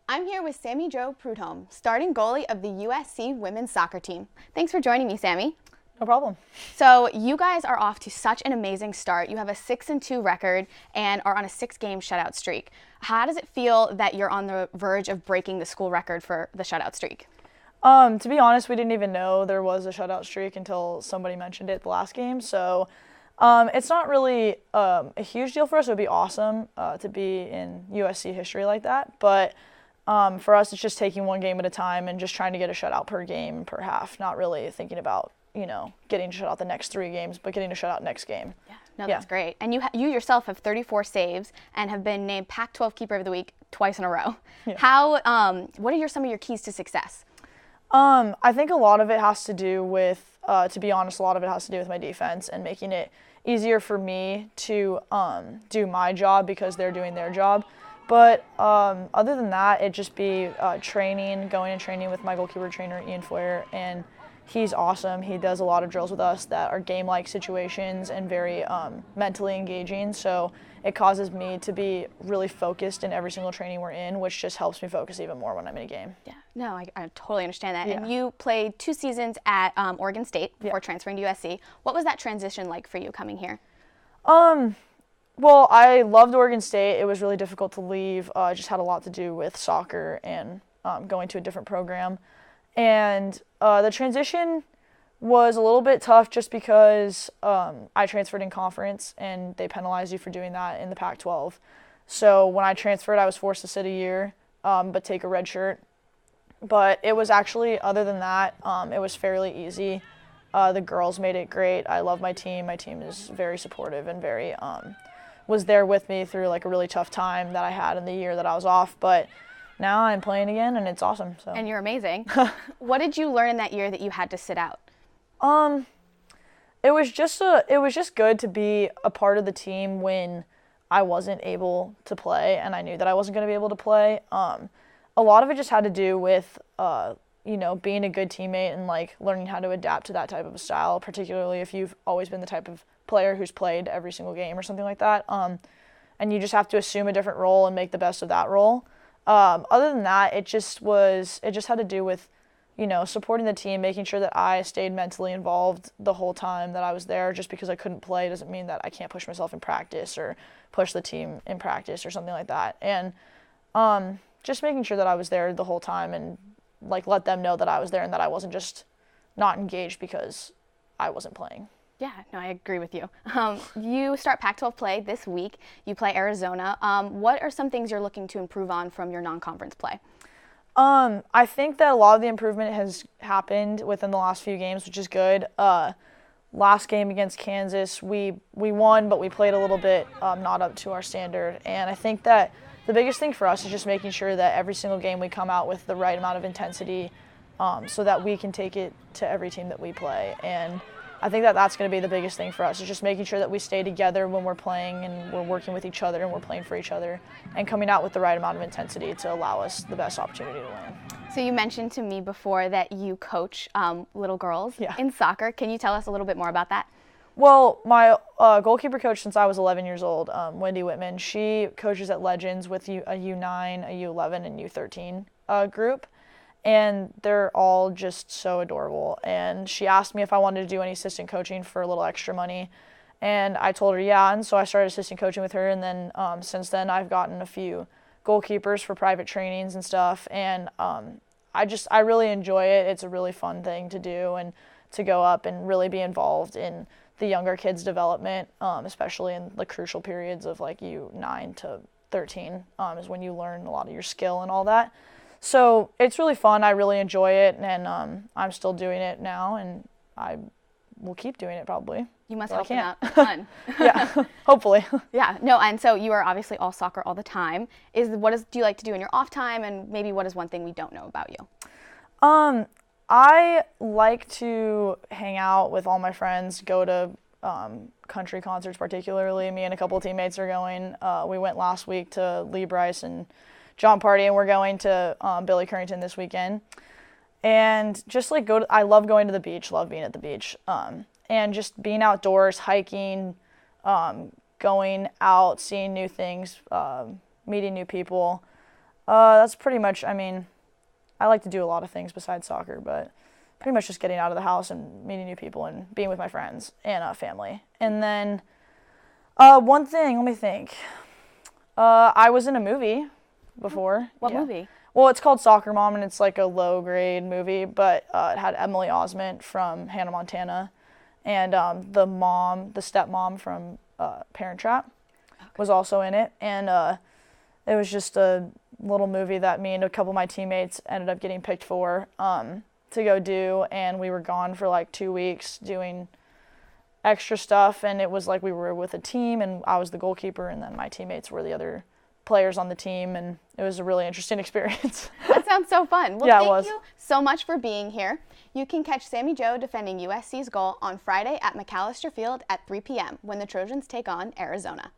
I'm here with Sammy Jo Prudhomme, starting goalie of the USC women's soccer team. Thanks for joining me, Sammy. No problem. So you guys are off to such an amazing start. You have a 6-2 record and are on a 6-game shutout streak. How does it feel that you're on the verge of breaking the school record for the shutout streak? To be honest, we didn't even know there was a shutout streak until somebody mentioned it the last game. So it's not really a huge deal for us. It would be awesome to be in USC history like that. But for us, it's just taking one game at a time and just trying to get a shutout per game, per half, not really thinking about, getting to shut out the next 3 games, but getting to shut out next game. Yeah, no, that's great. And you yourself have 34 saves and have been named Pac-12 Keeper of the Week twice in a row. Yeah. What are some of your keys to success? I think a lot of it has to do with, to be honest, a lot of it has to do with my defense and making it easier for me to do my job because they're doing their job. But other than that, it'd just be going and training with my goalkeeper trainer, Ian Foyer, and he's awesome. He does a lot of drills with us that are game-like situations and very mentally engaging. So it causes me to be really focused in every single training we're in, which just helps me focus even more when I'm in a game. Yeah, no, I totally understand that. Yeah. And you played 2 seasons at Oregon State before transferring to USC. What was that transition like for you coming here? Well, I loved Oregon State. It was really difficult to leave. It just had a lot to do with soccer and going to a different program. And the transition was a little bit tough just because I transferred in conference and they penalized you for doing that in the Pac-12. So when I transferred, I was forced to sit a year but take a red shirt. But it was actually, other than that, it was fairly easy. The girls made it great. I love my team. My team is very supportive and very was there with me through like a really tough time that I had in the year that I was off. But now I'm playing again and it's awesome. So. And you're amazing. What did you learn in that year that you had to sit out? It was just good to be a part of the team when I wasn't able to play and I knew that I wasn't going to be able to play. A lot of it just had to do with being a good teammate and like learning how to adapt to that type of a style, particularly if you've always been the type of player who's played every single game or something like that. And you just have to assume a different role and make the best of that role. Other than that, it just had to do with, supporting the team, making sure that I stayed mentally involved the whole time that I was there. Just because I couldn't play doesn't mean that I can't push myself in practice or push the team in practice or something like that. And just making sure that I was there the whole time and like let them know that I was there and that I wasn't just not engaged because I wasn't playing. Yeah, no, I agree with you. You start Pac-12 play this week. You play Arizona. What are some things you're looking to improve on from your non-conference play? I think that a lot of the improvement has happened within the last few games, which is good. Last game against Kansas, we won, but we played a little bit not up to our standard. And I think that the biggest thing for us is just making sure that every single game we come out with the right amount of intensity so that we can take it to every team that we play. And I think that that's going to be the biggest thing for us, is just making sure that we stay together when we're playing and we're working with each other and we're playing for each other and coming out with the right amount of intensity to allow us the best opportunity to win. So you mentioned to me before that you coach little girls in soccer. Can you tell us a little bit more about that? Well, my goalkeeper coach since I was 11 years old, Wendy Whitman, she coaches at Legends with a U9, a U11, and U13 group. And they're all just so adorable. And she asked me if I wanted to do any assistant coaching for a little extra money. And I told her yeah, and so I started assistant coaching with her. And then since then I've gotten a few goalkeepers for private trainings and stuff. And I really enjoy it. It's a really fun thing to do and to go up and really be involved in the younger kids' development, especially in the crucial periods of like U9 to 13 is when you learn a lot of your skill and all that. So it's really fun. I really enjoy it, and I'm still doing it now, and I will keep doing it probably. You must help them out a ton. Yeah, hopefully. Yeah, no, and so you are obviously all soccer all the time. Do you like to do in your off time, and maybe what is one thing we don't know about you? I like to hang out with all my friends, go to country concerts particularly. Me and a couple of teammates are going. We went last week to Lee Bryce and John Party, and we're going to Billy Currington this weekend. And just like I love going to the beach, love being at the beach. And just being outdoors, hiking, going out, seeing new things, meeting new people. That's pretty much, I mean, I like to do a lot of things besides soccer, but pretty much just getting out of the house and meeting new people and being with my friends and family. And then one thing, let me think. I was in a movie before. What movie? Well, it's called Soccer Mom, and it's like a low-grade movie, but it had Emily Osment from Hannah Montana, and the stepmom from Parent Trap was also in it. And it was just a little movie that me and a couple of my teammates ended up getting picked for to go do, and we were gone for like 2 weeks doing extra stuff, and it was like we were with a team, and I was the goalkeeper, and then my teammates were the other players on the team, and it was a really interesting experience. That sounds so fun. Well, Yeah, it thank was. you so much for being here. You can catch Sammy Jo defending USC's goal on Friday at McAllister Field at 3 p.m. when the Trojans take on Arizona.